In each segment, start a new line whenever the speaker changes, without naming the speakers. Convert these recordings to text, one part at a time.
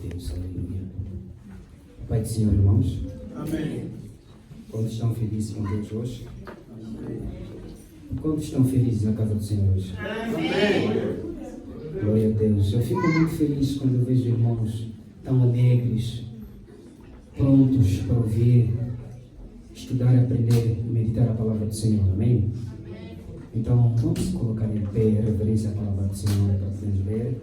Deus, aleluia. Pai do Senhor, irmãos.
Amém.
Quantos estão felizes com Deus hoje? Amém. Quantos estão felizes na casa do Senhor hoje?
Amém.
Glória a Deus. Eu fico muito feliz quando eu vejo irmãos tão alegres, prontos para ouvir, estudar, aprender, meditar a palavra do Senhor. Amém? Então, vamos colocar em pé, reverência à palavra do Senhor para podermos ler.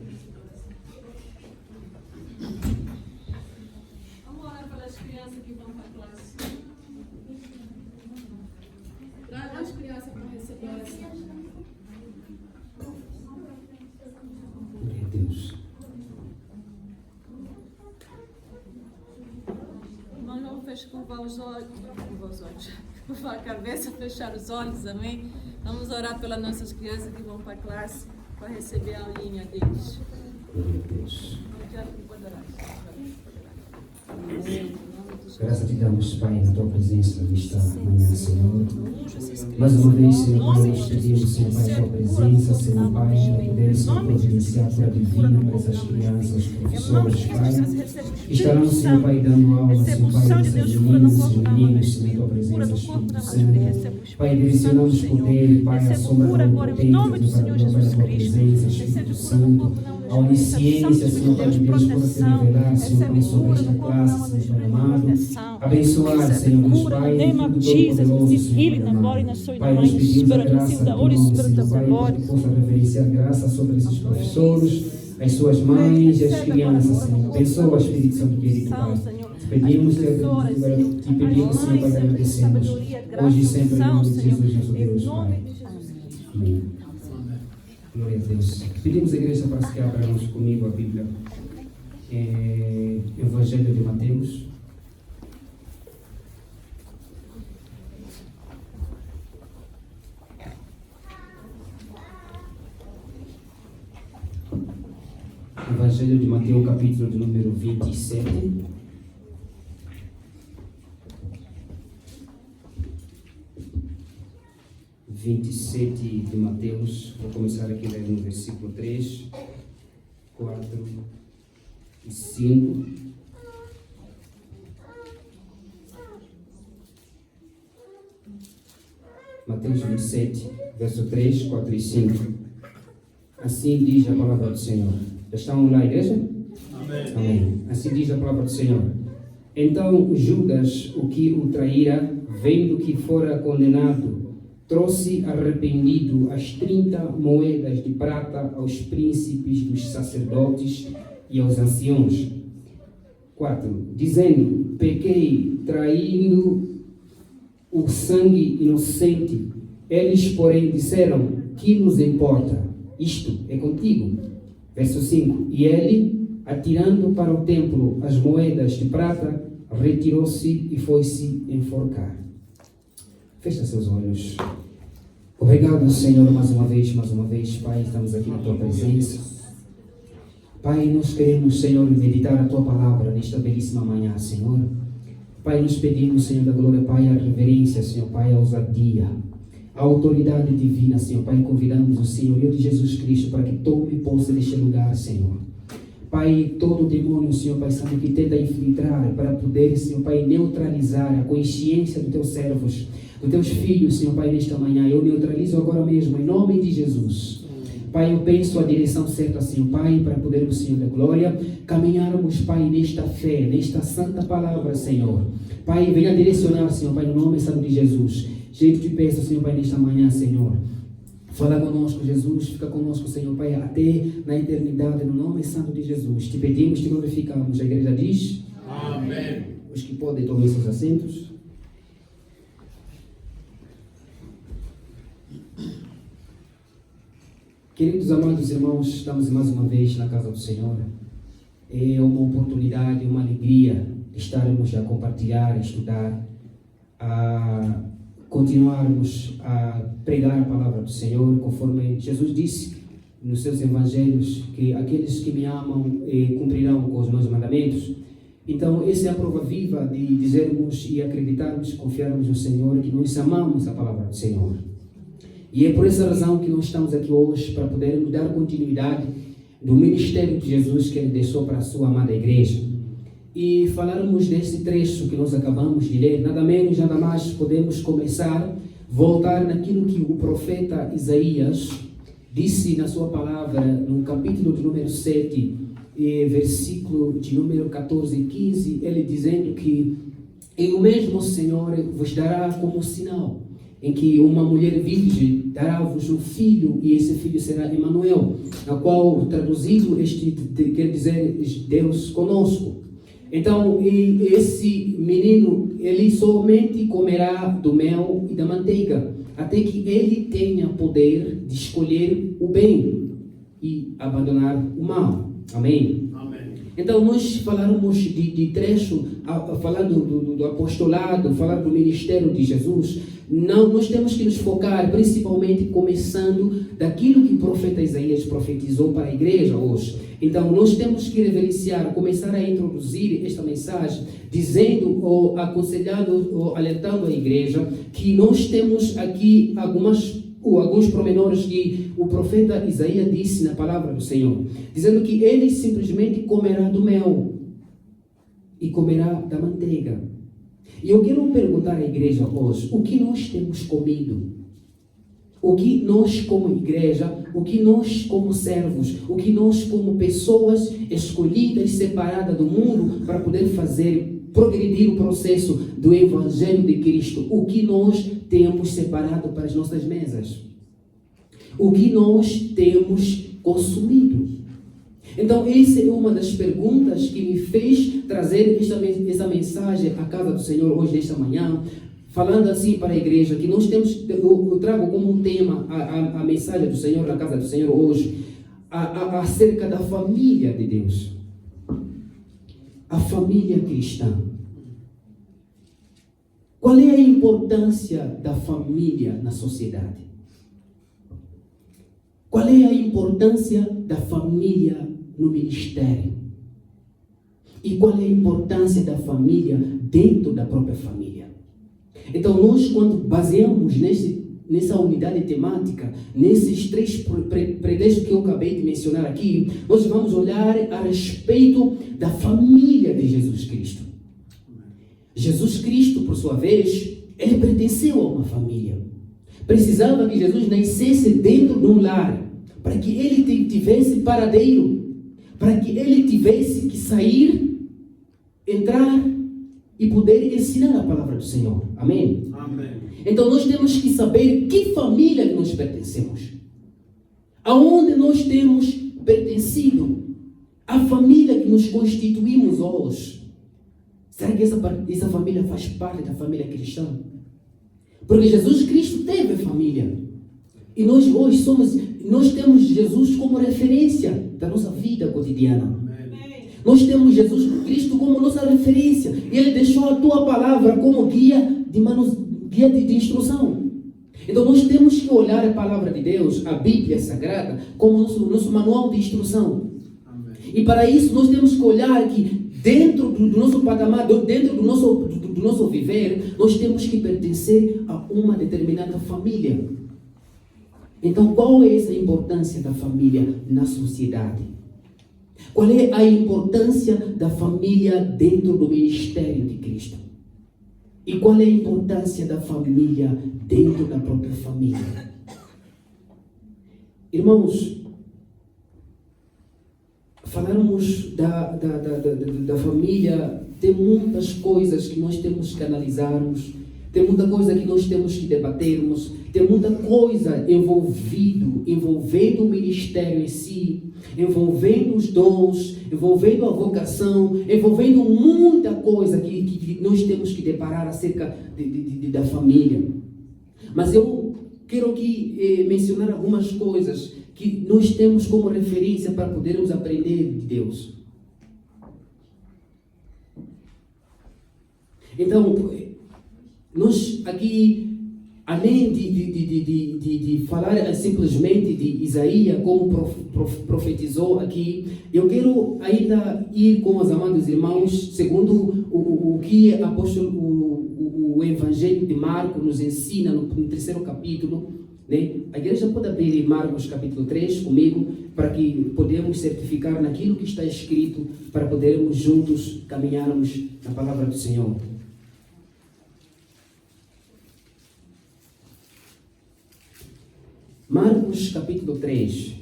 Vamos orar pelas crianças que vão para a classe. Traga as crianças para receber a oração.
Glória a Deus.
Irmão, não feche com os olhos. Com a cabeça, fechar os olhos, amém? Vamos orar pelas nossas crianças que vão para a classe para receber a aulinha deles.
Glória a Deus.
Pode orar.
Graças te damos, Pai, na tua presença nesta manhã, Senhor. Mais uma vez, Senhor, nós pedimos, Senhor, Pai, a tua presença, Senhor, Pai, para poder, Senhor, providenciar a tua divina para essas crianças, professores, Pai. Estarão, Senhor, Pai, dando aula, Senhor, Pai, essas meninas e meninos, Senhor, tua presença, Espírito Santo. Pai, direcionamos poder, Pai, a sombra do potente, para a tua presença, Espírito Santo. A onisciência, Senhor, Pai de Deus, possa se revelar, Senhor, Pai, sobre esta classe, Senhor, Pai amado. Abençoar, Senhor, Deus Pai, tudo poderoso, Senhor, Pai amado. Pai, nós pedimos a graça do nome, Senhor, Pai, que possa reverenciar graça sobre esses professores, as suas mães e as crianças, Senhor. Abençoa, Espírito Santo querido, Pai. Te pedimos, te pedimos, Senhor, Pai, agradecemos. Hoje e sempre, em nome de Jesus, nosso Deus, Pai. Amém. Glória a Deus. Pedimos a igreja para se abrirmos comigo a Bíblia. Evangelho de Mateus. Evangelho de Mateus, capítulo de número 27. De Mateus, vou começar aqui a ler no versículo 3, 4 e 5. Mateus 27, verso 3, 4 e 5. Assim diz a palavra do Senhor. Estão lá, igreja?
Amém.
Amém. Assim diz a palavra do Senhor. Então Judas, o que o traíra, vendo que fora condenado, trouxe arrependido as 30 moedas de prata aos príncipes dos sacerdotes e aos anciãos. 4. Dizendo, pequei, traindo o sangue inocente. Eles, porém, disseram, que nos importa? Isto é contigo. Verso 5. E ele, atirando para o templo as moedas de prata, retirou-se e foi-se enforcar. Fecha seus olhos. Obrigado, Senhor, mais uma vez, Pai, estamos aqui na Tua presença. Pai, nós queremos, Senhor, meditar a Tua palavra nesta belíssima manhã, Senhor. Pai, nós pedimos, Senhor da glória, Pai, a reverência, Senhor, Pai, a ousadia, a autoridade divina, Senhor, Pai, convidamos o Senhor de Jesus Cristo para que tome posse deste lugar, Senhor. Pai, todo demônio, Senhor, Pai Santo, que tenta infiltrar para poder, Senhor, Pai, neutralizar a consciência dos Teus servos, dos Teus filhos, Senhor, Pai, nesta manhã, eu neutralizo agora mesmo, em nome de Jesus. Pai, eu penso a direção certa, Senhor, Pai, para podermos, Senhor da glória, caminharmos, Pai, nesta fé, nesta santa palavra, Senhor. Pai, venha direcionar, Senhor, Pai, no nome santo de Jesus. Eu te peço, Senhor, Pai, nesta manhã, Senhor. Fala conosco, Jesus, fica conosco, Senhor, Pai, até na eternidade, no nome santo de Jesus. Te pedimos, te glorificamos. A igreja diz?
Amém.
Os que podem tomar seus assentos. Queridos amados irmãos, estamos mais uma vez na casa do Senhor. É uma oportunidade, uma alegria de estarmos a compartilhar, a estudar, a continuarmos a pregar a palavra do Senhor, conforme Jesus disse nos seus evangelhos, que aqueles que me amam cumprirão com os meus mandamentos. Então, essa é a prova viva de dizermos e acreditarmos, confiarmos no Senhor, que nós amamos a palavra do Senhor. E é por essa razão que nós estamos aqui hoje, para podermos dar continuidade do ministério de Jesus que ele deixou para a sua amada igreja. E falarmos desse trecho que nós acabamos de ler, nada menos, nada mais, podemos começar, voltar naquilo que o profeta Isaías disse na sua palavra, no capítulo de número 7, versículo de número 14 e 15, ele dizendo que "E o mesmo Senhor vos dará como sinal, em que uma mulher virgem dará-vos um filho, e esse filho será Emanuel", na qual, traduzido, este quer dizer Deus conosco. Então, esse menino, ele somente comerá do mel e da manteiga, até que ele tenha poder de escolher o bem e abandonar o mal. Amém?
Amém.
Então, nós falarmos de trecho, falando do apostolado, falar do ministério de Jesus, nós temos que nos focar, principalmente começando daquilo que o profeta Isaías profetizou para a igreja hoje. Então, nós temos que reverenciar, começar a introduzir esta mensagem, dizendo, ou aconselhando, ou alertando a igreja, que nós temos aqui alguns pormenores que o profeta Isaías disse na palavra do Senhor, dizendo que ele simplesmente comerá do mel e comerá da manteiga. E eu quero perguntar à igreja hoje, o que nós temos comido? O que nós como igreja, o que nós como servos, o que nós como pessoas escolhidas, separadas do mundo para poder progredir o processo do Evangelho de Cristo, o que nós temos separado para as nossas mesas? O que nós temos consumido? Então, essa é uma das perguntas que me fez trazer essa mensagem à casa do Senhor hoje, nesta manhã, falando assim para a igreja, que nós temos, eu trago como um tema a mensagem do Senhor na casa do Senhor hoje, acerca da família de Deus. A família cristã. Qual é a importância da família na sociedade? Qual é a importância da família no ministério? E qual é a importância da família dentro da própria família? Então, nós, quando baseamos nessa unidade temática, nesses três pretextos que eu acabei de mencionar aqui, nós vamos olhar a respeito da família de Jesus Cristo. Jesus Cristo, por sua vez, ele pertenceu a uma família. Precisava que Jesus nascesse dentro de um lar, para que ele tivesse paradeiro, para que ele tivesse que sair, entrar e poder ensinar a palavra do Senhor. Amém?
Amém.
Então nós temos que saber que família nós pertencemos. Aonde nós temos pertencido. A família que nos constituímos hoje. Será que essa família faz parte da família cristã? Porque Jesus Cristo teve família. E nós hoje temos Jesus como referência da nossa vida cotidiana. Nós temos Jesus Cristo como nossa referência. E Ele deixou a tua palavra como guia de instrução. Então nós temos que olhar a palavra de Deus, a Bíblia Sagrada, como nosso manual de instrução. Amém. E para isso nós temos que olhar que dentro do nosso patamar, dentro do nosso viver, nós temos que pertencer a uma determinada família. Então qual é essa importância da família na sociedade? Qual é a importância da família dentro do ministério de Cristo? E qual é a importância da família dentro da própria família? Irmãos, falarmos da família, tem muitas coisas que nós temos que analisarmos, tem muita coisa que nós temos que debatermos, tem muita coisa envolvendo o ministério em si, envolvendo os dons, envolvendo a vocação, envolvendo muita coisa que nós temos que deparar acerca da família. Mas eu quero aqui mencionar algumas coisas que nós temos como referência para podermos aprender de Deus. Então, nós aqui, além de falar simplesmente de Isaías, como profetizou aqui, eu quero ainda ir com os amados irmãos, segundo o que o Evangelho de Marcos nos ensina no 3º capítulo, Né? A igreja pode abrir Marcos capítulo 3 comigo, para que podemos certificar naquilo que está escrito, para podermos juntos caminharmos na palavra do Senhor. Marcos capítulo 3,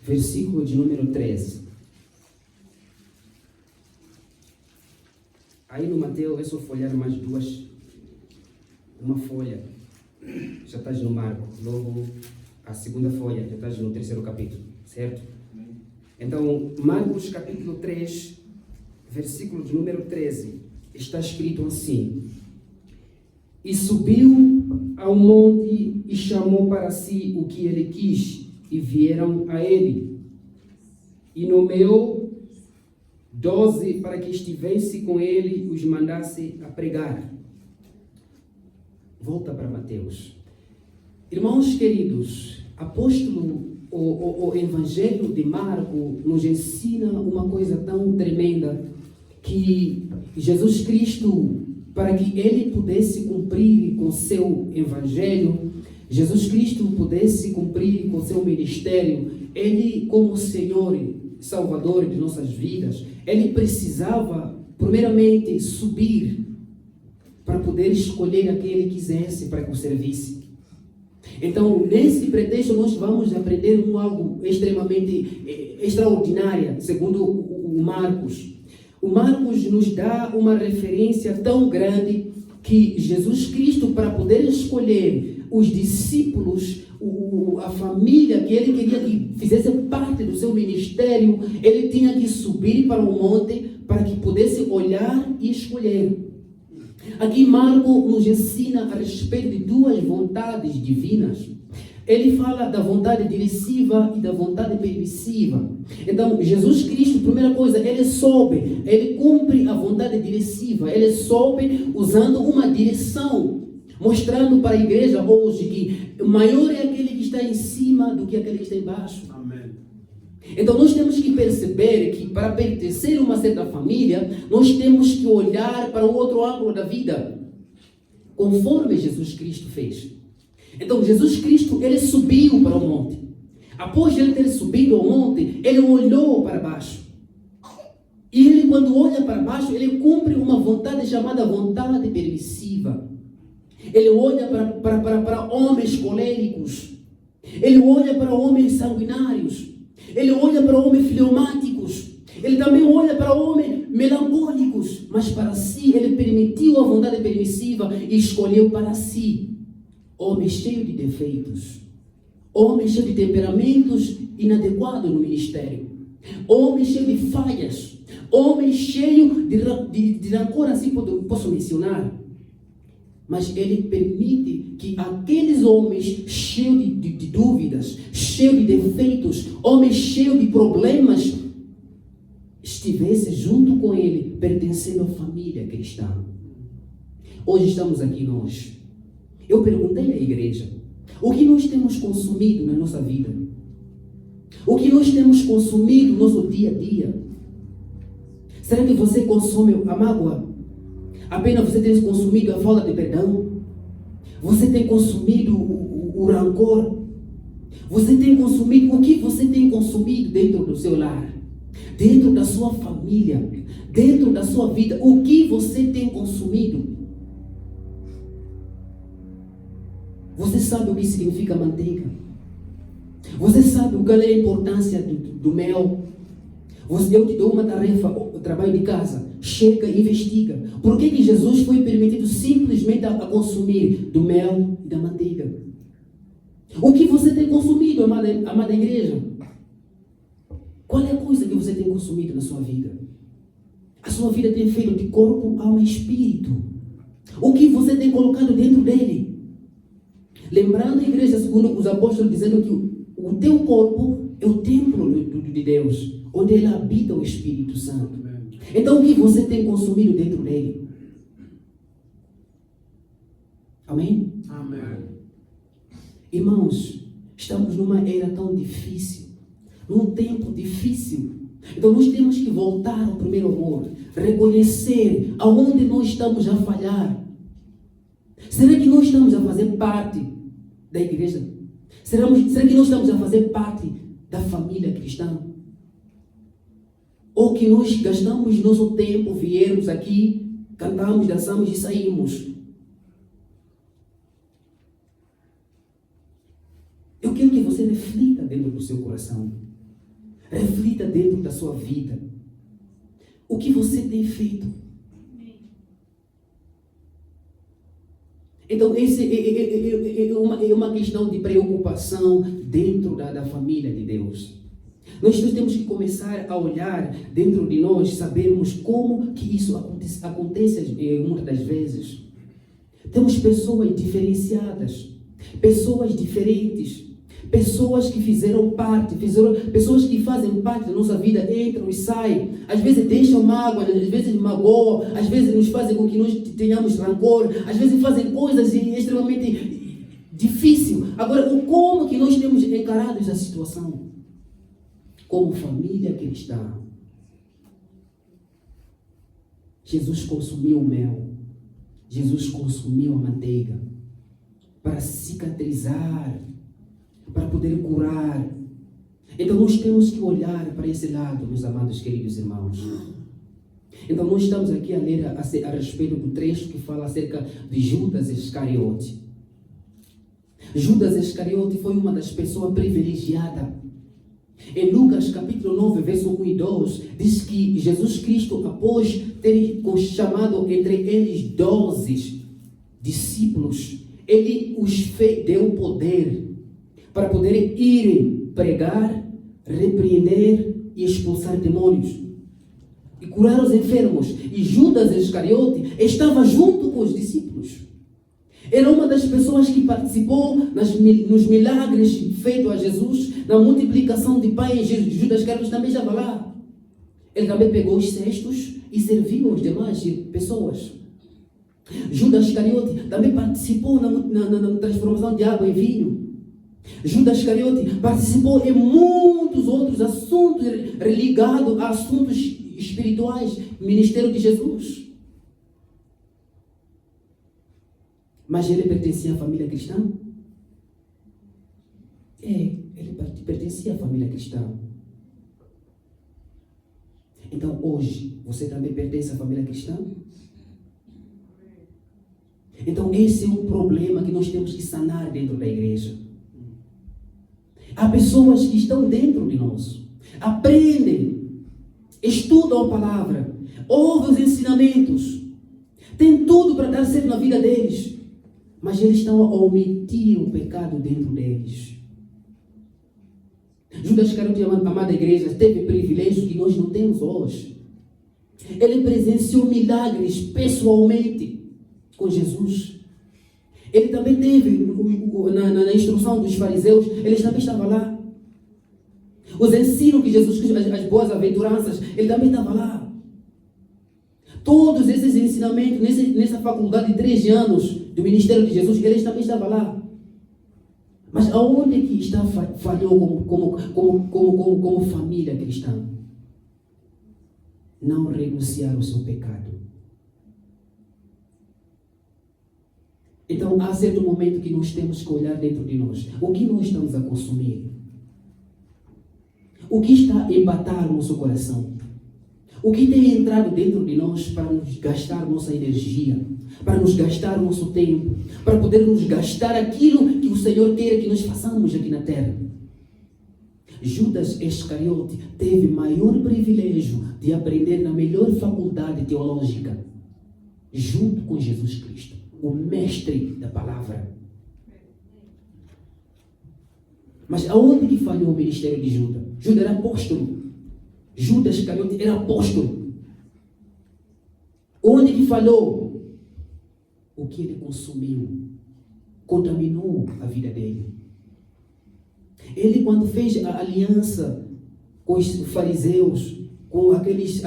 versículo de número 13. Aí no Mateus é só folhear mais uma folha, já estás no Marco, logo a segunda folha, já estás no terceiro capítulo, certo? Então, Marcos capítulo 3, versículo de número 13, está escrito assim: E subiu ao monte e chamou para si o que ele quis, e vieram a ele. E nomeou 12 para que estivesse com ele e os mandasse a pregar. Volta para Mateus. Irmãos queridos, o Evangelho de Marco nos ensina uma coisa tão tremenda, que Jesus Cristo, para que ele pudesse cumprir com seu Evangelho, Jesus Cristo pudesse cumprir com seu ministério, ele como Senhor e Salvador de nossas vidas, ele precisava primeiramente subir para poder escolher a quem ele quisesse para que o servisse. Então, nesse pretexto, nós vamos aprender algo extremamente extraordinário, segundo o Marcos. O Marcos nos dá uma referência tão grande que Jesus Cristo, para poder escolher os discípulos, a família que ele queria que fizesse parte do seu ministério, ele tinha que subir para o monte para que pudesse olhar e escolher. Aqui Marco nos ensina a respeito de duas vontades divinas. Ele fala da vontade directiva e da vontade permissiva. Então, Jesus Cristo, primeira coisa, ele cumpre a vontade directiva, ele soube usando uma direção, mostrando para a igreja hoje que maior é aquele que está em cima do que aquele que está embaixo.
Amém.
Então nós temos que perceber que para pertencer a uma certa família, nós temos que olhar para o outro ângulo da vida, conforme Jesus Cristo fez. Então Jesus Cristo, ele subiu para o monte. Após ele ter subido ao monte, ele olhou para baixo. E ele, quando olha para baixo, ele cumpre uma vontade chamada vontade permissiva. Ele olha para homens coléricos. Ele olha para homens sanguinários. Ele olha para homens fleumáticos. Ele também olha para homens melancólicos. Mas para si, ele permitiu a vontade permissiva e escolheu para si homens cheios de defeitos, homens cheios de temperamentos inadequados no ministério, homens cheios de falhas, homens cheios de rancor, assim posso mencionar. Mas ele permite que aqueles homens cheios de dúvidas, cheios de defeitos, homens cheios de problemas, estivessem junto com ele, pertencendo à família cristã. Hoje estamos aqui nós. Eu perguntei à igreja, o que nós temos consumido na nossa vida? O que nós temos consumido no nosso dia a dia? Será que você consome a mágoa? Apenas você tem consumido a falta de perdão? Você tem consumido o rancor? Você tem consumido, o que você tem consumido dentro do seu lar? Dentro da sua família? Dentro da sua vida? O que você tem consumido? Você sabe o que significa manteiga? Você sabe qual é a importância do mel? Eu te dou uma tarefa, o trabalho de casa. Chega e investiga. Por que Jesus foi permitido simplesmente a consumir do mel e da manteiga? O que você tem consumido, amada igreja? Qual é a coisa que você tem consumido na sua vida? A sua vida tem feito de corpo, alma e espírito. O que você tem colocado dentro dele? Lembrando a igreja, segundo os apóstolos, dizendo que o teu corpo é o templo de Deus, onde ele habita o Espírito Santo. Então, o que você tem consumido dentro dele? Amém?
Amém.
Irmãos, estamos numa era tão difícil, num tempo difícil. Então, nós temos que voltar ao primeiro amor, reconhecer aonde nós estamos a falhar. Será que nós estamos a fazer parte da igreja
Será que nós estamos a fazer parte da família cristã? Ou que nós gastamos nosso tempo, viermos aqui, cantamos, dançamos e saímos? Eu quero que você reflita dentro do seu coração. Reflita dentro da sua vida. O que você tem feito? Então, esse é uma questão de preocupação dentro da família de Deus. Nós temos que começar a olhar dentro de nós, sabermos como que isso acontece muitas das vezes. Temos pessoas diferenciadas, pessoas diferentes, pessoas que fizeram parte, pessoas que fazem parte da nossa vida, entram e saem, às vezes deixam mágoa, às vezes magoam, às vezes nos fazem com que nós tenhamos rancor, às vezes fazem coisas extremamente difíceis. Agora, como que nós temos encarado essa situação? Como família cristã, Jesus consumiu o mel, Jesus consumiu a manteiga para cicatrizar, para poder curar. Então nós temos que olhar para esse lado, meus amados queridos irmãos. Então nós estamos aqui a ler a respeito do trecho que fala acerca de Judas Iscariote. Judas Iscariote foi uma das pessoas privilegiadas. Em Lucas capítulo 9, verso 1 e 2, diz que Jesus Cristo, após ter chamado entre eles 12 discípulos, ele os deu poder para poderem irem pregar, repreender e expulsar demônios e curar os enfermos. E Judas Iscariote estava junto com os discípulos. Era uma das pessoas que participou nos milagres feitos a Jesus, na multiplicação de pães. Judas Iscariote também estava lá. Ele também pegou os cestos e serviu as demais pessoas. Judas Iscariote também participou na transformação de água em vinho. Judas Iscariote participou em muitos outros assuntos ligados a assuntos espirituais, ministério de Jesus. Mas ele pertencia à família cristã? Ele pertencia à família cristã. Então hoje, você também pertence à família cristã? Então esse é um problema que nós temos que sanar dentro da igreja. Há pessoas que estão dentro de nós, aprendem, estudam a palavra, ouvem os ensinamentos, têm tudo para dar certo na vida deles, mas eles estão a omitir o pecado dentro deles. Judas Iscariote, amada igreja, teve privilégios que nós não temos hoje. Ele presenciou milagres pessoalmente com Jesus. Ele também teve, na instrução dos fariseus, ele também estava lá. Os ensinos que Jesus Cristo, as boas aventuranças, ele também estava lá. Todos esses ensinamentos, nessa faculdade de 3 anos do ministério de Jesus, ele também estava lá. Mas aonde que falhou como família cristã? Não renunciar ao seu pecado. Então, há certo momento que nós temos que olhar dentro de nós. O que nós estamos a consumir? O que está a embatar o nosso coração? O que tem entrado dentro de nós para nos gastar nossa energia, para nos gastar nosso tempo, para poder nos gastar aquilo que o Senhor quer que nós façamos aqui na terra? Judas Iscariote teve maior privilégio de aprender na melhor faculdade teológica, junto com Jesus Cristo, o mestre da palavra. Mas aonde que falhou o ministério de Judas? Judas era apóstolo. Judas Iscariote era apóstolo. Onde que falhou? O que ele consumiu contaminou a vida dele. Ele, quando fez a aliança com os fariseus, com aqueles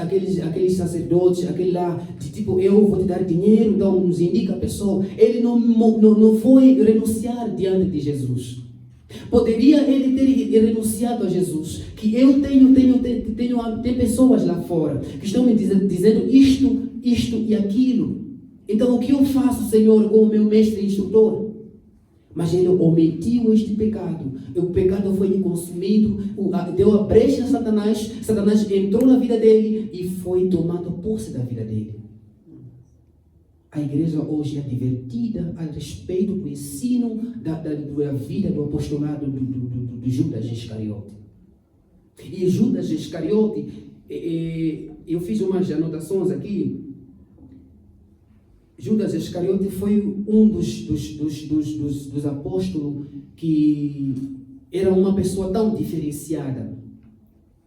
sacerdotes, aquele lá, de tipo, eu vou te dar dinheiro, então nos indica a pessoa. Ele não foi renunciar diante de Jesus. Poderia ele ter renunciado a Jesus, que eu tem pessoas lá fora que estão me dizendo isto e aquilo. Então o que eu faço, Senhor, com o meu mestre e instrutor? Mas ele omitiu este pecado. O pecado foi lhe consumido, deu a brecha a Satanás. Satanás entrou na vida dele e foi tomando posse da vida dele. A igreja hoje é divertida a respeito do ensino da vida do apostolado do Judas Iscariote. E Judas Iscariote, eu fiz umas anotações aqui. Judas Iscariote foi um dos apóstolos que era uma pessoa tão diferenciada.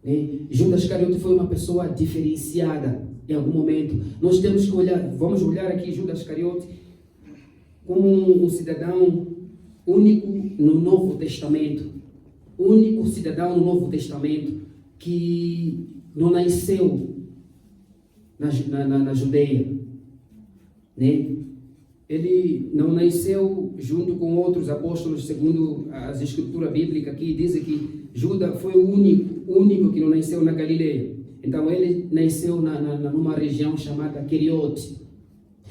Né? Judas Iscariote foi uma pessoa diferenciada em algum momento. Nós temos que olhar, vamos olhar aqui Judas Iscariote como um cidadão único no Novo Testamento. Único cidadão no Novo Testamento que não nasceu na Judeia. Né? Ele não nasceu junto com outros apóstolos, segundo as escrituras bíblicas aqui, dizem que Judas foi o único que não nasceu na Galileia. Então ele nasceu numa região chamada Queriote.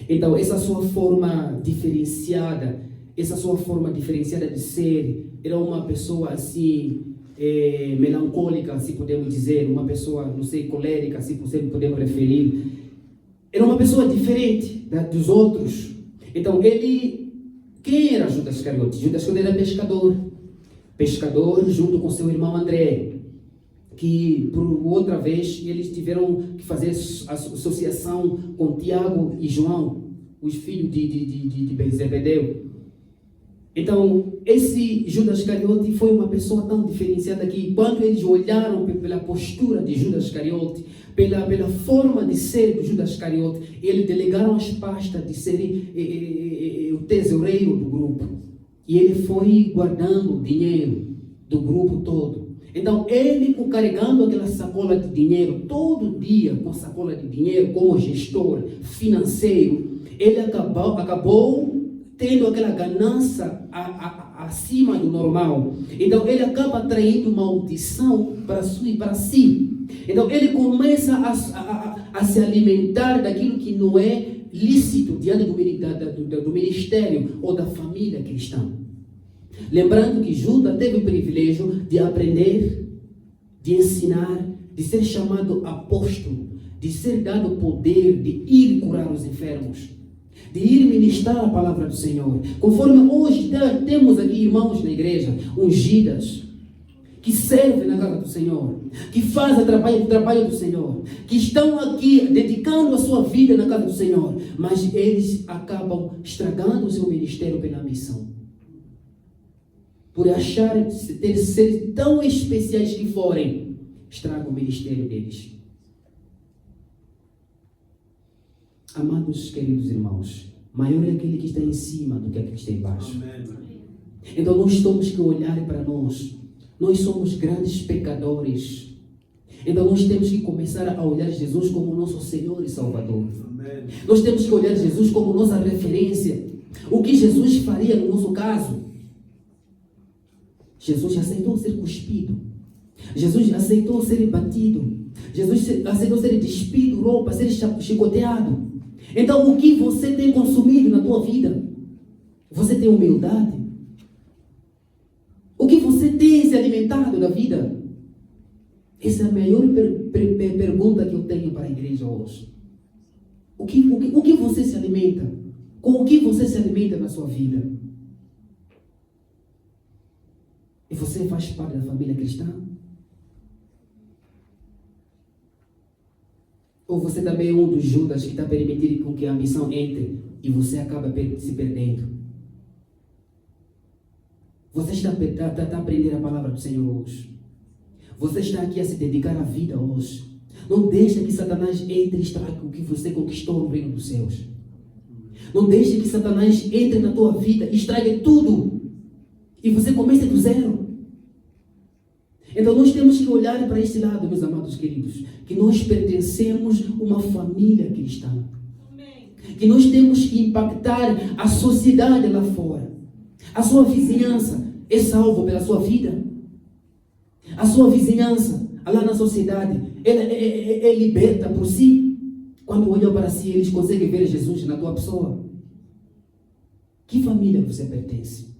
Então essa sua forma diferenciada de ser, era uma pessoa assim, melancólica, se podemos dizer, uma pessoa, não sei, colérica, se podemos referir. Era uma pessoa diferente dos outros. Então quem era Judas Iscariote? Judas Iscariote era pescador junto com seu irmão André, que por outra vez eles tiveram que fazer associação com Tiago e João, os filhos de Zebedeu. Então, esse Judas Iscariote foi uma pessoa tão diferenciada que quando eles olharam pela postura de Judas Iscariote, pela forma de ser do Judas Iscariote, eles delegaram as pastas de ser o tesoureiro do grupo. E ele foi guardando o dinheiro do grupo todo. Então, ele carregando aquela sacola de dinheiro, todo dia com sacola de dinheiro, como gestor financeiro, ele acabou tendo aquela ganância acima do normal. Então, ele acaba atraindo maldição para si. Então, ele começa a se alimentar daquilo que não é lícito diante do ministério ou da família cristã. Lembrando que Judas teve o privilégio de aprender, de ensinar, de ser chamado apóstolo, de ser dado o poder de ir curar os enfermos, de ir ministrar a palavra do Senhor. Conforme hoje temos aqui irmãos na igreja, ungidas, que servem na casa do Senhor, que fazem o trabalho do Senhor, que estão aqui dedicando a sua vida na casa do Senhor, mas eles acabam estragando o seu ministério pela ambição. Por achar ser tão especiais que forem, estragam o ministério deles. Amados queridos irmãos, maior é aquele que está em cima do que aquele que está embaixo.
Amém.
Então nós temos que olhar para nós. Nós somos grandes pecadores. Então nós temos que começar a olhar Jesus como nosso Senhor e Salvador.
Amém.
Nós temos que olhar Jesus como nossa referência. O que Jesus faria no nosso caso? Jesus aceitou ser cuspido. Jesus aceitou ser batido. Jesus aceitou ser despido, roupa, ser chicoteado. Então o que você tem consumido na tua vida? Você tem humildade? O que você tem se alimentado da vida? Essa é a maior pergunta que eu tenho para a igreja hoje. O que você se alimenta? Com o que você se alimenta na sua vida? E você faz parte da família cristã? Ou você também é um dos Judas que está permitindo com que a missão entre e você acaba se perdendo? Você está a aprender a palavra do Senhor hoje. Você está aqui a se dedicar à vida hoje. Não deixe que Satanás entre e estrague o que você conquistou no reino dos céus. Não deixe que Satanás entre na tua vida e estrague tudo. E você comece do zero. Então nós temos que olhar para esse lado, meus amados queridos, que nós pertencemos a uma família cristã. Amém. Que nós temos que impactar a sociedade lá fora. A sua vizinhança é salva pela sua vida. A sua vizinhança, lá na sociedade, ela é liberta por si. Quando olham para si, eles conseguem ver Jesus na tua pessoa. Que família você pertence?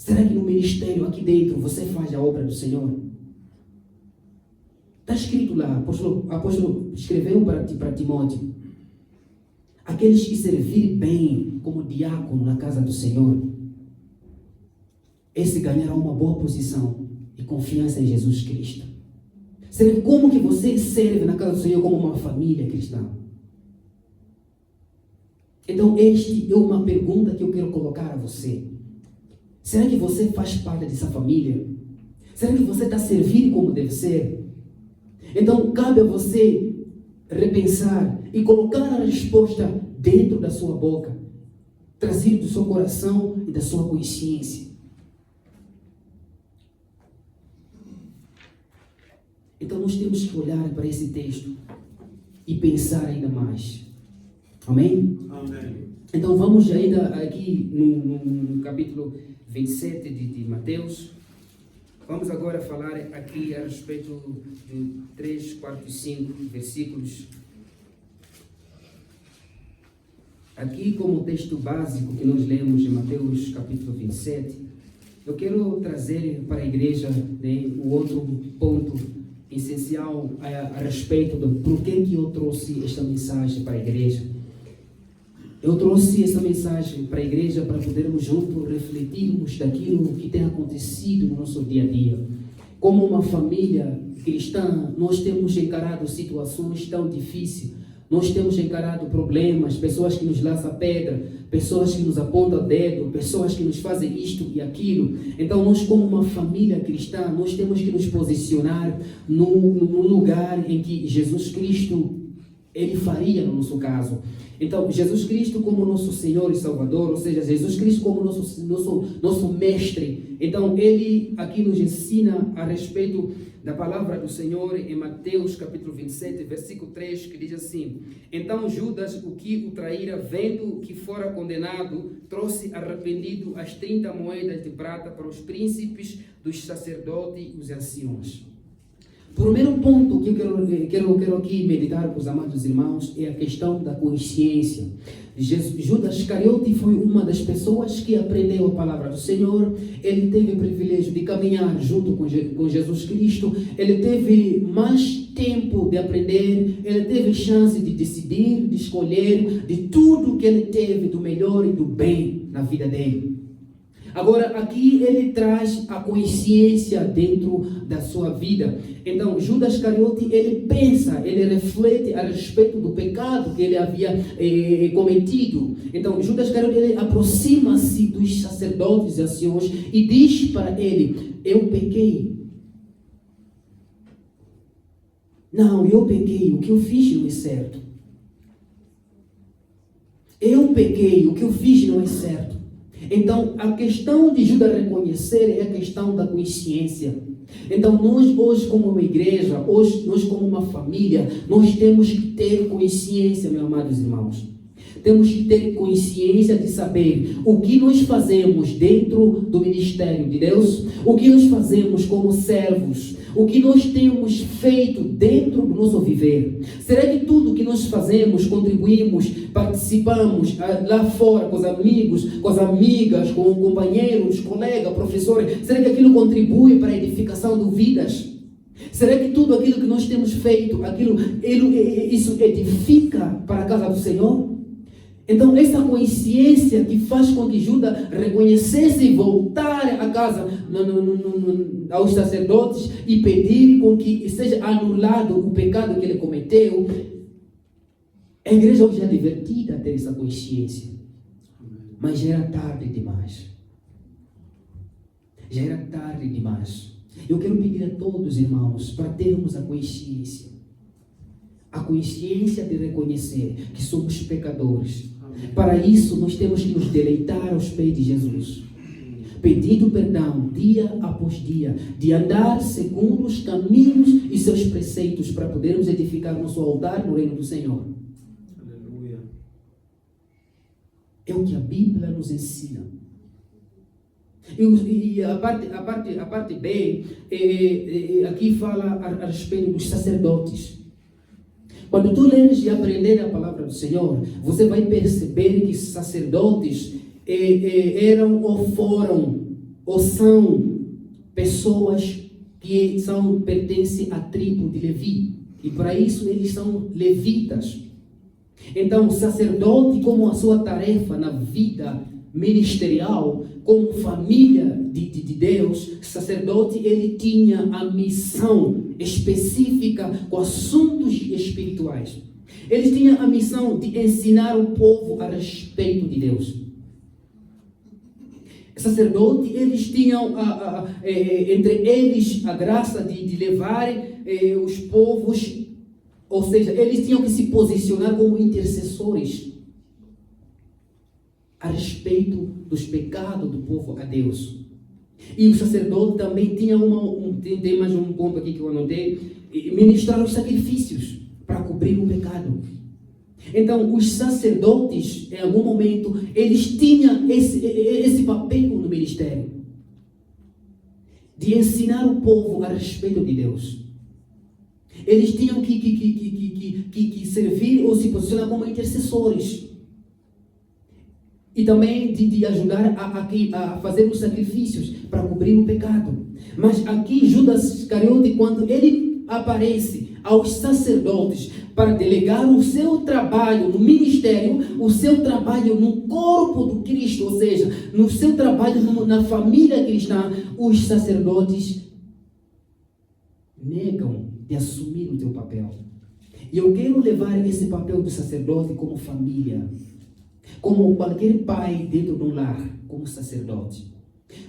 Será que no ministério aqui dentro você faz a obra do Senhor? Está escrito lá, o apóstolo escreveu para Timóteo: aqueles que servirem bem como diácono na casa do Senhor, esse ganhará uma boa posição e confiança em Jesus Cristo. Será que como que você serve na casa do Senhor como uma família cristã? Então, esta é uma pergunta que eu quero colocar a você. Será que você faz parte dessa família? Será que você está servindo como deve ser? Então, cabe a você repensar e colocar a resposta dentro da sua boca, trazido do seu coração e da sua consciência. Então, nós temos que olhar para esse texto e pensar ainda mais. Amém?
Amém.
Então vamos ainda aqui no capítulo 27 de Mateus. Vamos agora falar aqui a respeito de 3, 4 e 5 versículos. Aqui como texto básico que nós lemos em Mateus capítulo 27, eu quero trazer para a igreja, né, o outro ponto essencial a respeito do porquê que eu trouxe esta mensagem para a igreja. Eu trouxe essa mensagem para a igreja para podermos juntos refletirmos daquilo que tem acontecido no nosso dia a dia. Como uma família cristã, nós temos encarado situações tão difíceis, nós temos encarado problemas, pessoas que nos lançam pedra, pessoas que nos apontam o dedo, pessoas que nos fazem isto e aquilo. Então nós, como uma família cristã, nós temos que nos posicionar no lugar em que Jesus Cristo Ele faria no nosso caso. Então, Jesus Cristo como nosso Senhor e Salvador, ou seja, Jesus Cristo como nosso Mestre. Então, Ele aqui nos ensina a respeito da palavra do Senhor em Mateus capítulo 27, versículo 3, que diz assim: então Judas, o que o traíra, vendo que fora condenado, trouxe arrependido as 30 moedas de prata para os príncipes dos sacerdotes e os anciãos. O primeiro ponto que eu quero aqui meditar com os amados irmãos é a questão da consciência. Judas Iscariote foi uma das pessoas que aprendeu a palavra do Senhor. Ele teve o privilégio de caminhar junto com Jesus Cristo. Ele teve mais tempo de aprender. Ele teve chance de decidir, de escolher de tudo que ele teve do melhor e do bem na vida dele. Agora, aqui ele traz a consciência dentro da sua vida. Então, Judas Iscariote, ele pensa, ele reflete a respeito do pecado que ele havia cometido. Então, Judas Iscariote, ele aproxima-se dos sacerdotes e anciãos e diz para ele: eu pequei. Não, eu pequei, o que eu fiz não é certo. Eu pequei, o que eu fiz não é certo. Então, a questão de Judas reconhecer é a questão da consciência. Então, nós hoje como uma igreja, hoje nós como uma família, nós temos que ter consciência, meus amados irmãos. Temos que ter consciência de saber o que nós fazemos dentro do ministério de Deus, o que nós fazemos como servos, o que nós temos feito dentro do nosso viver. Será que tudo que nós fazemos, contribuímos, participamos lá fora com os amigos, com as amigas, com companheiros, colegas, professores, será que aquilo contribui para a edificação de vidas? Será que tudo aquilo que nós temos feito, isso edifica para a casa do Senhor? Então, essa consciência que faz com que Judas reconhecesse e voltar a casa aos sacerdotes e pedir com que seja anulado o pecado que ele cometeu. A igreja hoje é divertida a ter essa consciência, mas já era tarde demais. Já era tarde demais. Eu quero pedir a todos, irmãos, para termos a consciência de reconhecer que somos pecadores. Para isso, nós temos que nos deleitar aos pés de Jesus, pedindo perdão dia após dia, de andar segundo os caminhos e seus preceitos, para podermos edificar nosso altar no reino do Senhor.
Aleluia.
É o que a Bíblia nos ensina. E a parte B, aqui fala a respeito dos sacerdotes. Quando tu leres e aprender a palavra do Senhor, você vai perceber que sacerdotes eram ou foram ou são pessoas que pertencem à tribo de Levi. E para isso eles são levitas. Então, o sacerdote, como a sua tarefa na vida ministerial, como família de Deus, sacerdote, ele tinha a missão específica com assuntos espirituais. Ele tinha a missão de ensinar o povo a respeito de Deus. Sacerdote, eles tinham entre eles a graça de levarem os povos, ou seja, eles tinham que se posicionar como intercessores a respeito dos pecados do povo a Deus. E o sacerdote também tinha tem mais um ponto aqui que eu anotei, ministrar os sacrifícios para cobrir o pecado. Então, os sacerdotes, em algum momento, eles tinham esse papel no ministério de ensinar o povo a respeito de Deus. Eles tinham que servir ou se posicionar como intercessores. E também de ajudar a fazer os sacrifícios para cobrir o pecado. Mas aqui Judas Iscariote, quando ele aparece aos sacerdotes para delegar o seu trabalho no ministério, o seu trabalho no corpo do Cristo, ou seja, no seu trabalho na família cristã, os sacerdotes negam de assumir o seu papel. E eu quero levar esse papel do sacerdote como família, como qualquer pai dentro de um lar, como sacerdote,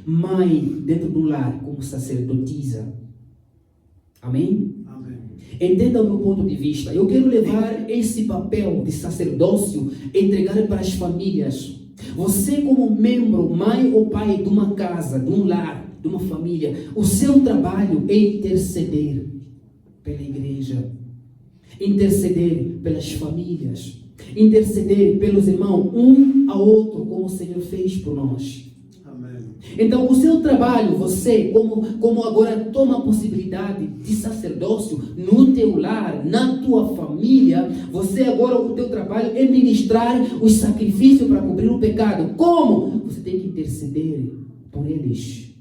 mãe dentro de um lar, como sacerdotisa. Amém?
Amém.
Entenda o meu ponto de vista. Eu quero levar esse papel de sacerdócio e entregar para as famílias. Você, como membro, mãe ou pai de uma casa, de um lar, de uma família, o seu trabalho é interceder pela igreja, interceder pelas famílias, interceder pelos irmãos, um ao outro, como o Senhor fez por nós.
Amém.
Então, o seu trabalho, você, como agora toma a possibilidade de sacerdócio no teu lar, na tua família, você agora, o teu trabalho é ministrar os sacrifícios para cobrir o pecado. Como? Você tem que interceder por eles.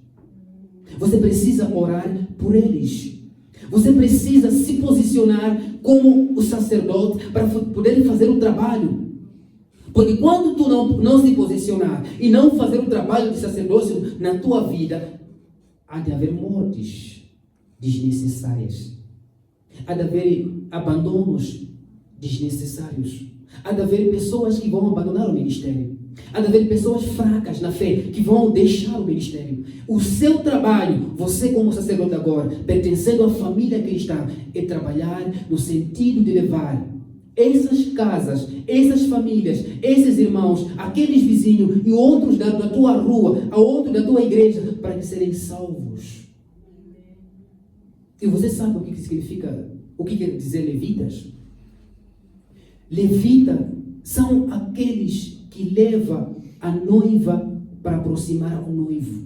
Você precisa orar por eles. Você precisa se posicionar como o sacerdote para poder fazer o trabalho. Porque quando tu não se posicionar e não fazer o trabalho de sacerdócio na tua vida, há de haver mortes desnecessárias. Há de haver abandonos desnecessários. Há de haver pessoas que vão abandonar o ministério. Há de haver pessoas fracas na fé que vão deixar o ministério. O seu trabalho, você como sacerdote agora, pertencendo à família cristã, é trabalhar no sentido de levar essas casas, essas famílias, esses irmãos, aqueles vizinhos e outros da tua rua, a outros da tua igreja, para que serem salvos. E você sabe o que significa, o que quer dizer levitas? Levita são aqueles que levam a noiva para aproximar o noivo.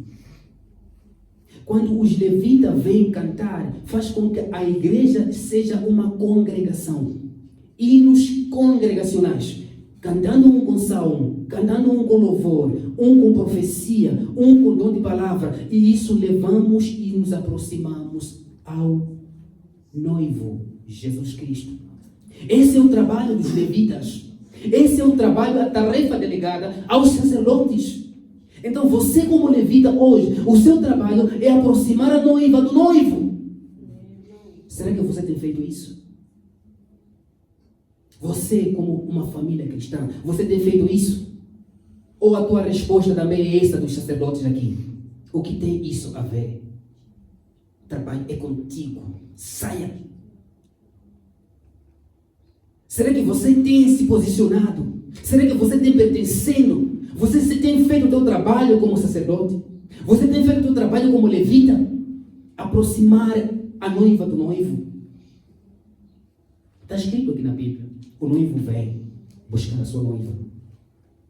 Quando os levitas vêm cantar, faz com que a igreja seja uma congregação. Hinos congregacionais, cantando um com salmo, cantando um com louvor, um com profecia, um com dom de palavra, e isso levamos e nos aproximamos ao noivo, Jesus Cristo. Esse é o trabalho dos levitas. Esse é o trabalho, a tarefa delegada aos sacerdotes. Então você como levita hoje, o seu trabalho é aproximar a noiva do noivo. Será que você tem feito isso? Você, como uma família cristã, você tem feito isso? Ou a tua resposta também é essa dos sacerdotes aqui? O que tem isso a ver? O trabalho é contigo. Saia. Será que você tem se posicionado? Será que você tem pertencendo? Você tem feito o teu trabalho como sacerdote? Você tem feito o teu trabalho como levita? Aproximar a noiva do noivo. Está escrito aqui na Bíblia. O noivo vem buscar a sua noiva.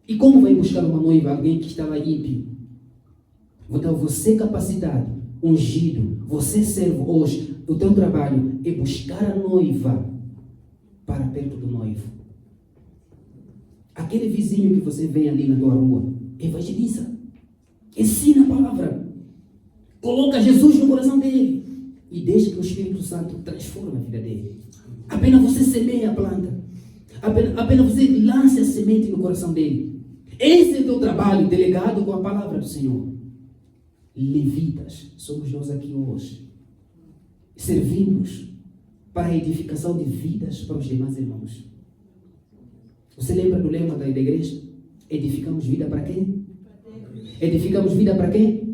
E como vai buscar uma noiva? Alguém que está lá ímpio. Então você capacitado, ungido, você servo hoje, o teu trabalho é buscar a noiva para perto do noivo. Aquele vizinho que você vê ali na tua rua, evangeliza. Ensina a palavra. Coloca Jesus no coração dele e deixa que o Espírito Santo transforme a vida dele. Apenas você semeia a planta. Apenas você lance a semente no coração dele. Esse é o teu trabalho, delegado com a palavra do Senhor. Levitas, somos nós aqui hoje. Servimos para a edificação de vidas para os demais irmãos. Você lembra do lema da igreja? Edificamos vida para quem? Edificamos vida para quem?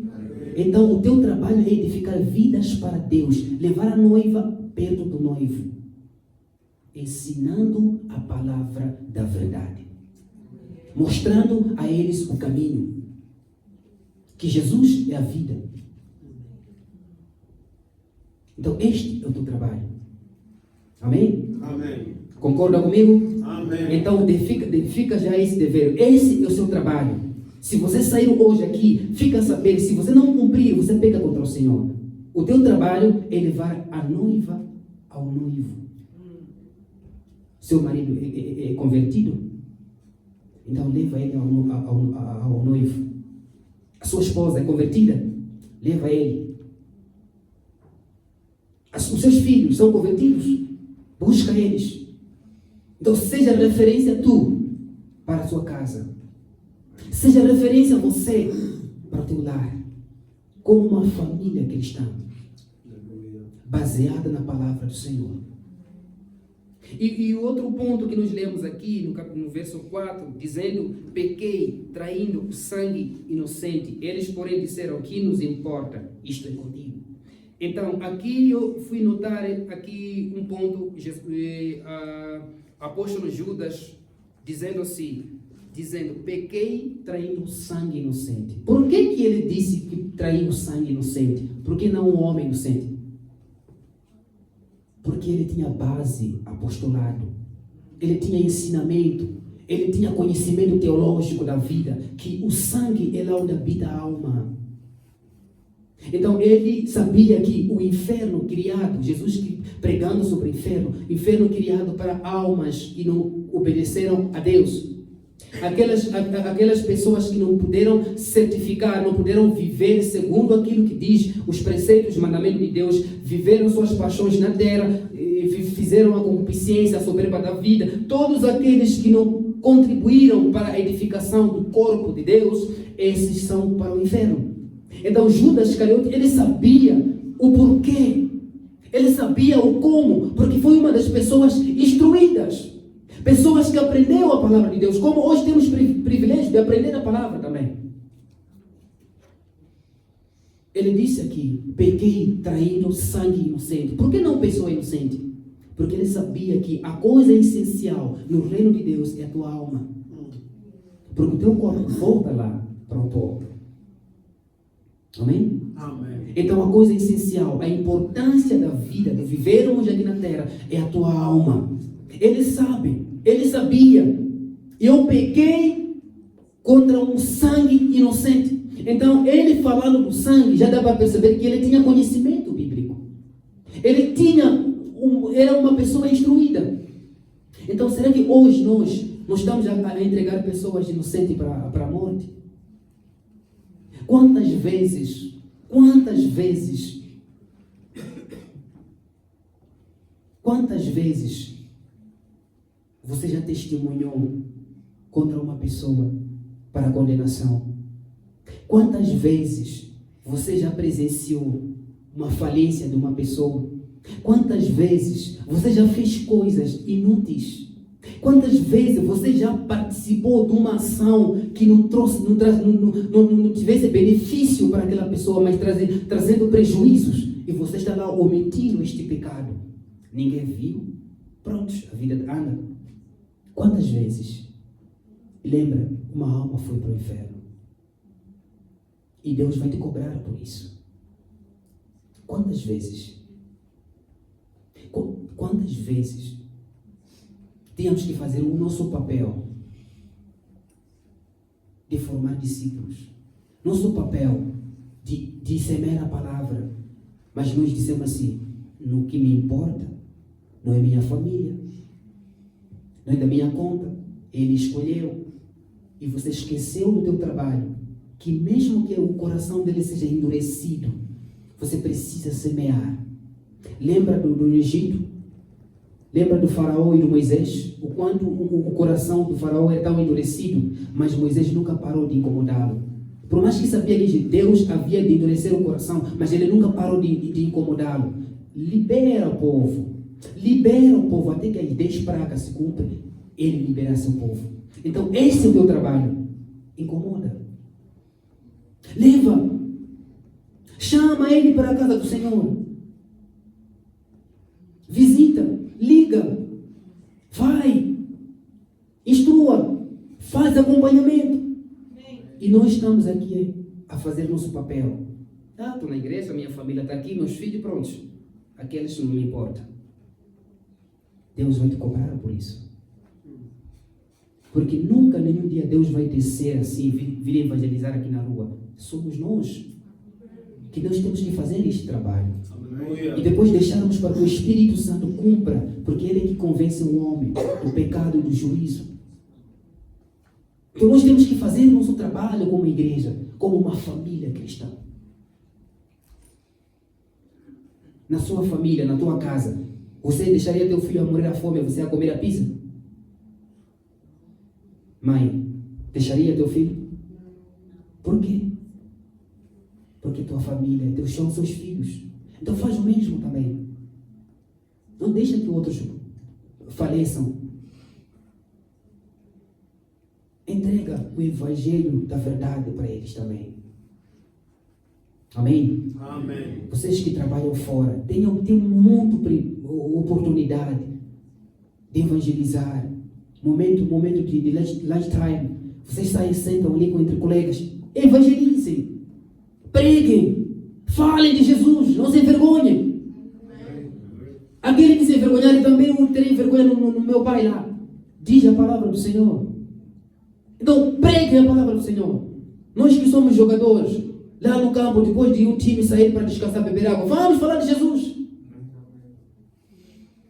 Então o teu trabalho é edificar vidas para Deus. Levar a noiva perto do noivo. Ensinando a palavra da verdade. Mostrando a eles o caminho. Que Jesus é a vida. Então este é o teu trabalho. Amém?
Amém.
Concorda comigo?
Amém.
Então fica já esse dever. Esse é o seu trabalho. Se você sair hoje aqui, fica sabendo, se você não cumprir, você peca contra o Senhor. O teu trabalho é levar a noiva ao noivo. Seu marido é convertido? Então leva ele ao noivo. A sua esposa é convertida? Leva ele. Os seus filhos são convertidos? Busca eles. Então seja referência tu para a sua casa. Seja referência você para o teu lar. Como uma família cristã. Baseada na palavra do Senhor. E o outro ponto que nós lemos aqui no verso 4, dizendo: pequei, traindo o sangue inocente. Eles, porém, disseram: que nos importa? Isto é contigo. Então, aqui eu fui notar aqui um ponto, apóstolo Judas dizendo assim, pequei traindo o sangue inocente. Por que ele disse que traiu o sangue inocente? Por que não o homem inocente? Porque ele tinha base, apostolado. Ele tinha ensinamento. Ele tinha conhecimento teológico da vida. Que o sangue é lá onde habita a alma. Então ele sabia que o inferno criado, Jesus pregando sobre o inferno criado para almas que não obedeceram a Deus. Aquelas pessoas que não puderam certificar, não puderam viver segundo aquilo que diz os preceitos, os mandamentos de Deus, viveram suas paixões na terra, fizeram a concupiscência, a soberba da vida. Todos aqueles que não contribuíram para a edificação do corpo de Deus, esses são para o inferno. Então Judas Iscariote, ele sabia o porquê, ele sabia o como, porque foi uma das pessoas instruídas. Pessoas que aprenderam a palavra de Deus, como hoje temos privilégio de aprender a palavra também. Ele disse aqui, pequei traindo sangue inocente. Por que não pessoa inocente? Porque ele sabia que a coisa essencial no reino de Deus é a tua alma. Porque o teu corpo volta lá para o topo. Amém?
Amém.
Então a coisa essencial, a importância da vida, de vivermos aqui na terra, é a tua alma. Ele sabe, ele sabia. Eu pequei contra um sangue inocente. Então, ele falando do sangue, já dá para perceber que ele tinha conhecimento bíblico. Ele era uma pessoa instruída. Então, será que hoje nós estamos a entregar pessoas inocentes para a morte? Quantas vezes você já testemunhou contra uma pessoa para condenação? Quantas vezes você já presenciou uma falência de uma pessoa? Quantas vezes você já fez coisas inúteis? Quantas vezes você já participou de uma ação que não tivesse benefício para aquela pessoa, mas trazendo prejuízos, e você está lá omitindo este pecado? Ninguém viu? Pronto, a vida anda. Quantas vezes? Lembra, uma alma foi para o inferno. E Deus vai te cobrar por isso. Quantas vezes? Quantas vezes temos que fazer o nosso papel de formar discípulos? Nosso papel de semear a palavra. Mas nós dizemos assim, no que me importa, não é minha família, não é da minha conta, ele escolheu. E você esqueceu do teu trabalho, que mesmo que o coração dele seja endurecido, Você precisa semear. Lembra do Egito? Lembra do faraó e do Moisés? O quanto o coração do faraó era tão endurecido, mas Moisés nunca parou de incomodá-lo. Por mais que sabia que Deus havia de endurecer o coração, mas ele nunca parou de incomodá-lo. Libera o povo. Libera o povo até que as 10 pragas se cumprem. Ele libera seu povo. Então esse é o teu trabalho. Incomoda. Leva. Chama ele para a casa do Senhor. Visita. Liga. Vai. Instrua. Faz acompanhamento. E nós estamos aqui a fazer nosso papel. Estou na igreja, minha família está aqui, meus filhos prontos. Aqueles não me importam. Deus vai te cobrar por isso. Porque nunca, nenhum dia, Deus vai descer assim, vir evangelizar aqui na rua. Somos nós que nós temos que fazer este trabalho. E depois deixarmos para que o Espírito Santo cumpra, porque Ele é que convence o homem do pecado e do juízo. Então nós temos que fazer nosso trabalho como igreja, como uma família cristã. Na sua família, na tua casa, você deixaria teu filho a morrer à fome e você a comer a pizza? Mãe, deixaria teu filho? Por quê? Porque tua família, teus são seus filhos. Então faz o mesmo também. Não deixa que outros faleçam. Entrega o evangelho da verdade para eles também. Amém?
Amém.
Vocês que trabalham fora, tenham muito oportunidade de evangelizar. Momento de lunchtime. Vocês saem, sentam ali entre colegas. Evangelizem. Preguem. Falem de Jesus. Não se envergonhem. Aquele que se envergonhar, também eu terei vergonha no meu pai lá. Diz a palavra do Senhor. Então, preguem a palavra do Senhor. Nós que somos jogadores, lá no campo, depois de um time sair para descansar, beber água, vamos falar de Jesus.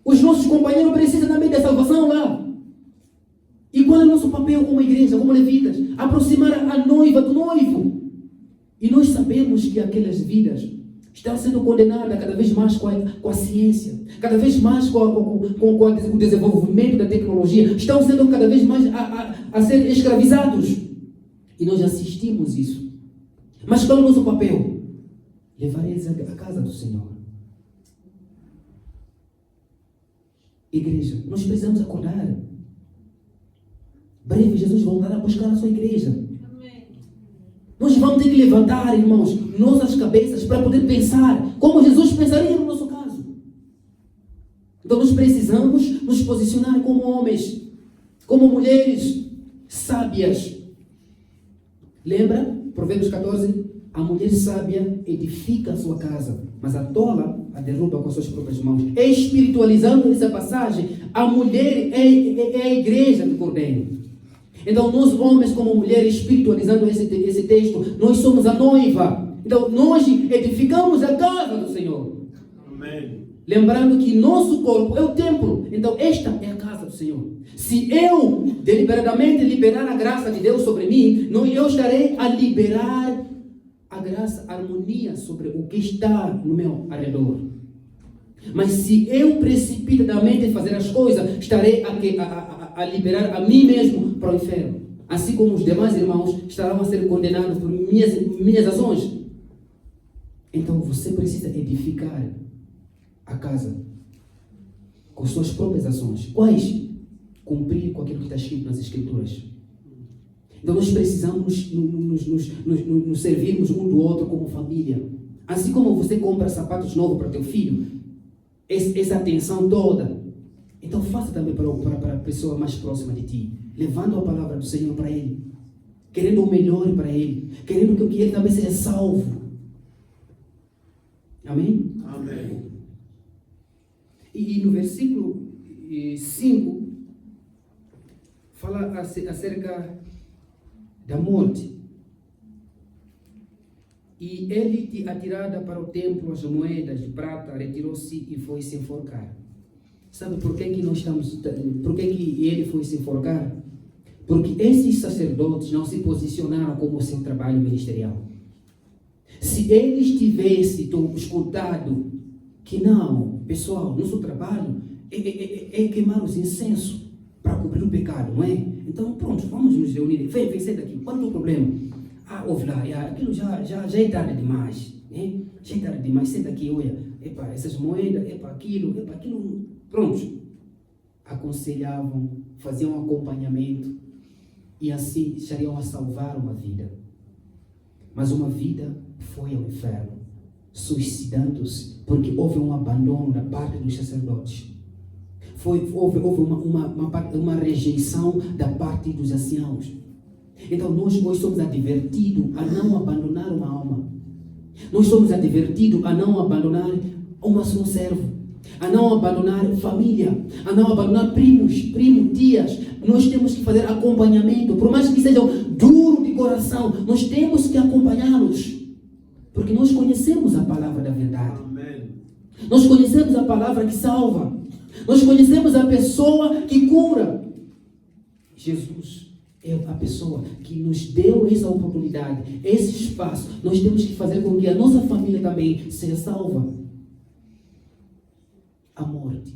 Os nossos companheiros precisam também da salvação lá. E qual é o nosso papel como igreja, como levitas? Aproximar a noiva do noivo. E nós sabemos que aquelas vidas estão sendo condenadas cada vez mais com a ciência, cada vez mais com o desenvolvimento da tecnologia, estão sendo cada vez mais a ser escravizados. E nós assistimos isso. Mas qual é o nosso papel? Levar eles à casa do Senhor. Igreja, nós precisamos acordar. Breve Jesus voltará a buscar a sua igreja.
Amém.
Nós vamos ter que levantar, irmãos, nossas cabeças para poder pensar como Jesus pensaria no nosso caso. Então nós precisamos nos posicionar como homens, como mulheres sábias. Lembra? Provérbios 14. A mulher sábia edifica a sua casa, mas a tola a derruba com as suas próprias mãos. Espiritualizando essa passagem, a mulher é a igreja do Cordeiro. Então nós homens como mulheres, espiritualizando esse texto, nós somos a noiva. Então nós edificamos a casa do Senhor.
Amém.
Lembrando que nosso corpo é o templo. Então esta é a casa do Senhor. Se eu deliberadamente liberar a graça de Deus sobre mim, eu estarei a liberar a graça, a harmonia sobre o que está no meu arredor. Mas se eu precipitadamente fazer as coisas, estarei a liberar a mim mesmo para o inferno. Assim como os demais irmãos estarão a ser condenados por minhas ações. Então você precisa edificar a casa com suas próprias ações. Quais? Cumprir com aquilo que está escrito nas Escrituras. Então nós precisamos nos servirmos um do outro como família. Assim como você compra sapatos novos para teu filho, essa atenção toda, então faça também para a pessoa mais próxima de ti, levando a palavra do Senhor para ele, querendo o melhor para ele, querendo que ele também seja salvo. Amém?
Amém.
E no versículo 5 fala acerca da morte. E ele te atirada para o templo as moedas de prata, retirou-se e foi se enforcar. Sabe por que ele foi se enforcar? Porque esses sacerdotes não se posicionaram como o seu trabalho ministerial. Se eles tivessem escutado que não, pessoal, nosso trabalho é queimar os incensos para cobrir o pecado, não é? Então, pronto, vamos nos reunir. Vem, sai daqui. Qual é o teu problema? Ouve lá, aquilo já é tarde demais. Né? Já é tarde demais. Sai daqui, olha, essas moedas, aquilo. Pronto. Aconselhavam, faziam um acompanhamento e assim estariam a salvar uma vida. Mas uma vida foi ao inferno, suicidando-se, porque houve um abandono da parte dos sacerdotes. Houve uma rejeição da parte dos anciãos. Então nós hoje somos advertidos a não abandonar uma alma. Nós somos advertidos a não abandonar um servo, a não abandonar família, a não abandonar primos, tias. Nós temos que fazer acompanhamento, por mais que sejam duros de coração, nós temos que acompanhá-los, porque nós conhecemos a palavra da verdade.
Amém.
Nós conhecemos a palavra que salva. Nós conhecemos a pessoa que cura. Jesus é a pessoa que nos deu essa oportunidade, esse espaço. Nós temos que fazer com que a nossa família também seja salva. A morte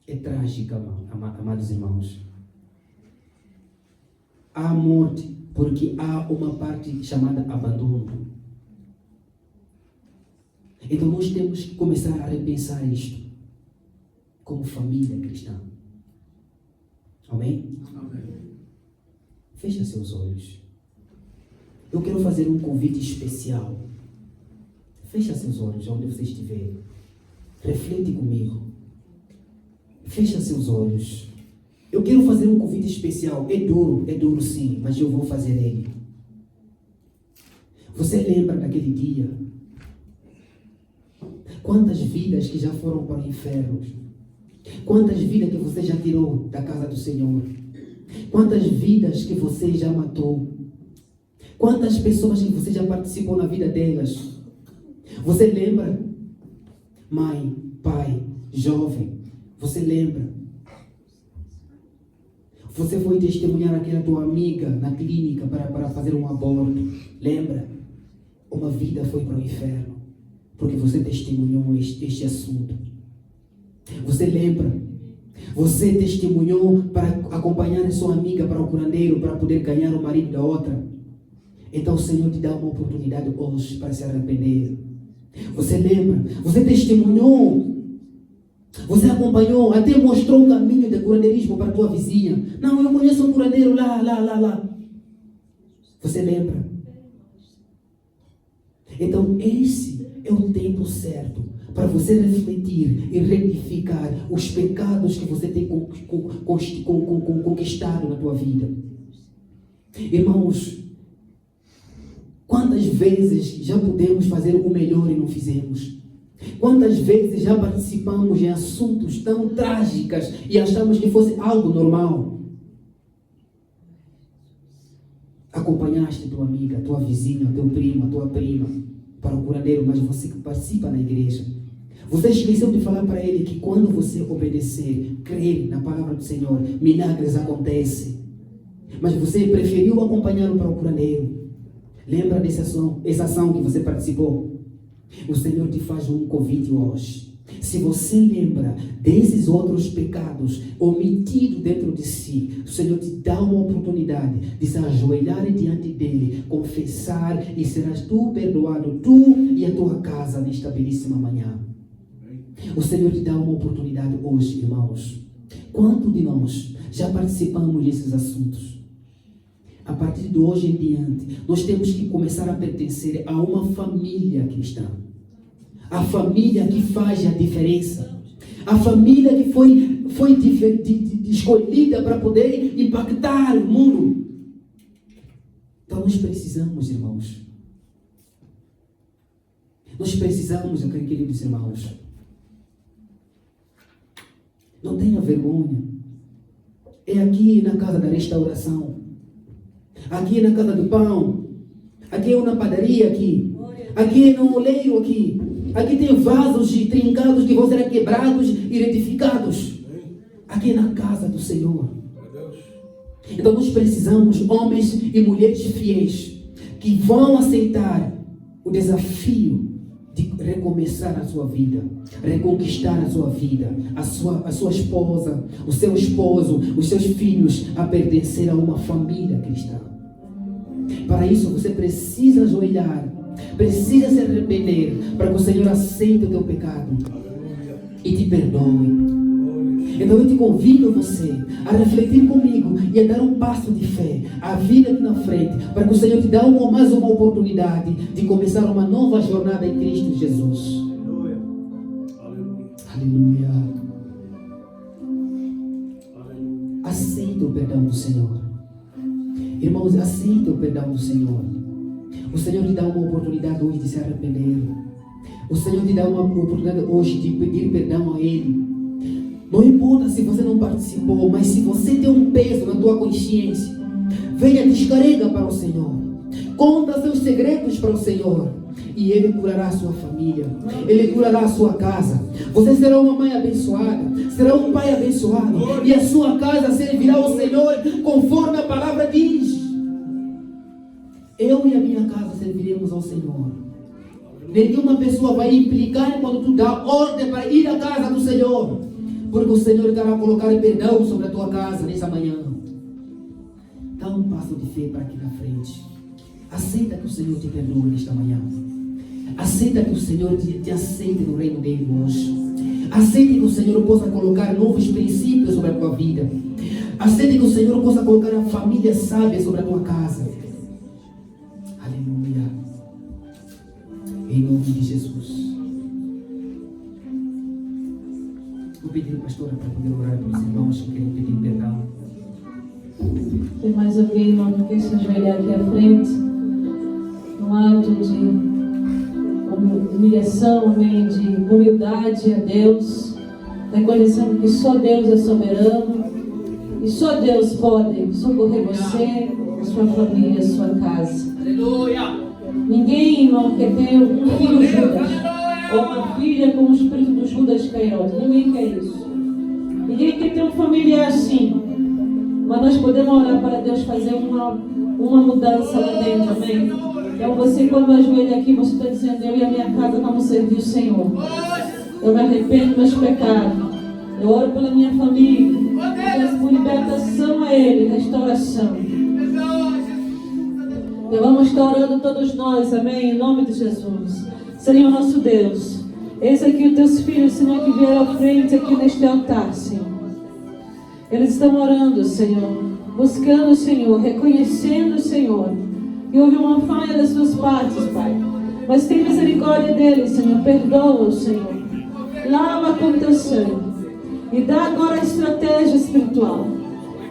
é trágica, amados irmãos. Há morte porque há uma parte chamada abandono. Então nós temos que começar a repensar isto como família cristã. Amém?
Amém.
Fecha seus olhos. Eu quero fazer um convite especial. Fecha seus olhos onde você estiver. Reflete comigo. Fecha seus olhos. Eu quero fazer um convite especial. É duro sim, mas eu vou fazer ele. Você lembra daquele dia? Quantas vidas que já foram para o inferno? Quantas vidas que você já tirou da casa do Senhor? Quantas vidas que você já matou? Quantas pessoas que você já participou na vida delas? Você lembra? Mãe, pai, jovem, você lembra? Você foi testemunhar aquela tua amiga na clínica para fazer um aborto. Lembra? Uma vida foi para o inferno, porque você testemunhou este assunto. Você lembra? Você testemunhou para acompanhar a sua amiga para o curandeiro, para poder ganhar o marido da outra. Então o Senhor te dá uma oportunidade hoje para se arrepender. Você lembra? Você testemunhou. Você acompanhou, até mostrou um caminho de curandeirismo para a tua vizinha. Não, eu conheço um curandeiro lá. Você lembra? Então esse é o tempo certo para você refletir e retificar os pecados que você tem conquistado na tua vida. Irmãos, quantas vezes já pudemos fazer o melhor e não fizemos? Quantas vezes já participamos em assuntos tão trágicos e achamos que fosse algo normal? Acompanhaste tua amiga, tua vizinha, teu primo, tua prima para o curandeiro, mas você que participa na igreja. Você esqueceu de falar para ele que quando você obedecer, crer na palavra do Senhor, milagres acontecem. Mas você preferiu acompanhá-lo para o curandeiro. Lembra dessa ação que você participou? O Senhor te faz um convite hoje. Se você lembra desses outros pecados omitidos dentro de si, o Senhor te dá uma oportunidade de se ajoelhar diante dele, confessar, e serás tu perdoado, tu e a tua casa nesta belíssima manhã. O Senhor te dá uma oportunidade hoje, irmãos. Quantos de nós já participamos desses assuntos? A partir de hoje em diante, nós temos que começar a pertencer a uma família cristã. A família que faz a diferença. A família que foi escolhida para poder impactar o mundo. Então nós precisamos, irmãos. Nós precisamos, queridos irmãos. Não tenha vergonha. É aqui na casa da restauração. Aqui na casa do pão. Aqui é na padaria aqui. Aqui no oleiro aqui. Aqui tem vasos trincados que vão ser quebrados e retificados. Aqui é na casa do Senhor. Então nós precisamos homens e mulheres fiéis que vão aceitar o desafio de recomeçar a sua vida, reconquistar a sua vida, a sua esposa, o seu esposo, os seus filhos a pertencer a uma família cristã. Para isso você precisa ajoelhar, precisa se arrepender, para que o Senhor aceite o teu pecado e te perdoe. Então eu te convido você a refletir comigo e a dar um passo de fé, a vir aqui na frente, para que o Senhor te dê mais uma oportunidade de começar uma nova jornada em Cristo Jesus. Aleluia. Aceita o perdão do Senhor. Irmãos, aceita o perdão do Senhor. O Senhor te dá uma oportunidade hoje de se arrepender. O Senhor te dá uma oportunidade hoje de pedir perdão a Ele. Não importa se você não participou, mas se você tem um peso na tua consciência, venha, descarrega para o Senhor. Conta seus segredos para o Senhor. E Ele curará a sua família. Ele curará a sua casa. Você será uma mãe abençoada. Será um pai abençoado. E a sua casa servirá ao Senhor conforme a palavra diz. Eu e a minha casa serviremos ao Senhor. Nenhuma pessoa vai implicar quando tu dá ordem para ir à casa do Senhor. Porque o Senhor estará a colocar perdão sobre a tua casa nessa manhã. Dá um passo de fé para aqui na frente. Aceita que o Senhor te perdoe nesta manhã. Aceita que o Senhor te aceite no reino dele hoje. Aceite que o Senhor possa colocar novos princípios sobre a tua vida. Aceite que o Senhor possa colocar a família sábia sobre a tua casa. Aleluia. Em nome de Jesus. Vou pedir a pastora para poder orar pelos irmãos que querem pedir perdão.
Tem mais alguém, irmão, que quer se ajoelhar aqui à frente, num ato de humilhação, amém, de humildade a Deus, reconhecendo que só Deus é soberano e só Deus pode socorrer você, a sua família, a sua casa.
Aleluia!
Ninguém, irmão, quer ter um filho Judas ou uma filha com o espírito do Judas Iscariote. Ninguém quer isso. Ninguém quer ter um familiar assim. Mas nós podemos orar para Deus fazer uma mudança lá dentro, amém? Então você, quando ajoelha aqui, você está dizendo: eu e a minha casa vamos servir o Senhor. Eu me arrependo dos meus pecados. Eu oro pela minha família. Peço por libertação a Ele, restauração. Então vamos estar orando todos nós, amém? Em nome de Jesus. Senhor nosso Deus, eis aqui os teus filhos, Senhor, que vieram à frente aqui neste altar, Senhor. Eles estão orando, Senhor, buscando o Senhor, reconhecendo o Senhor, que houve uma falha das suas partes, Pai. Mas tem misericórdia deles, Senhor, perdoa-os, Senhor. Lava com teu sangue e dá agora a estratégia espiritual.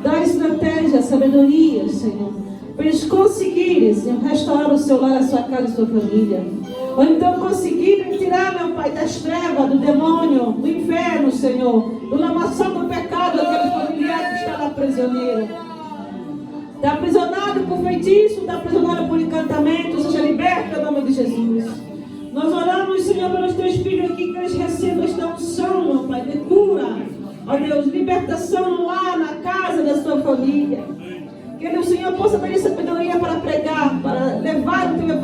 Dá a estratégia, a sabedoria, Senhor, para eles conseguirem, Senhor, restaurar o seu lar, a sua casa, a sua família. Ou então conseguirem tirar, meu Pai, das trevas, do demônio, do inferno, Senhor, do lamação do pecado daquele familiar que está lá prisioneiro. Está aprisionado por feitiço, está aprisionado por encantamento, seja liberto em nome de Jesus. Nós oramos, Senhor, pelos teus filhos aqui, que eles recebam esta unção, meu Pai, de cura. Ó Deus, libertação no lar, na casa da sua família. Que o Senhor possa ter sabedoria para pregar, para levar o teu evangelho.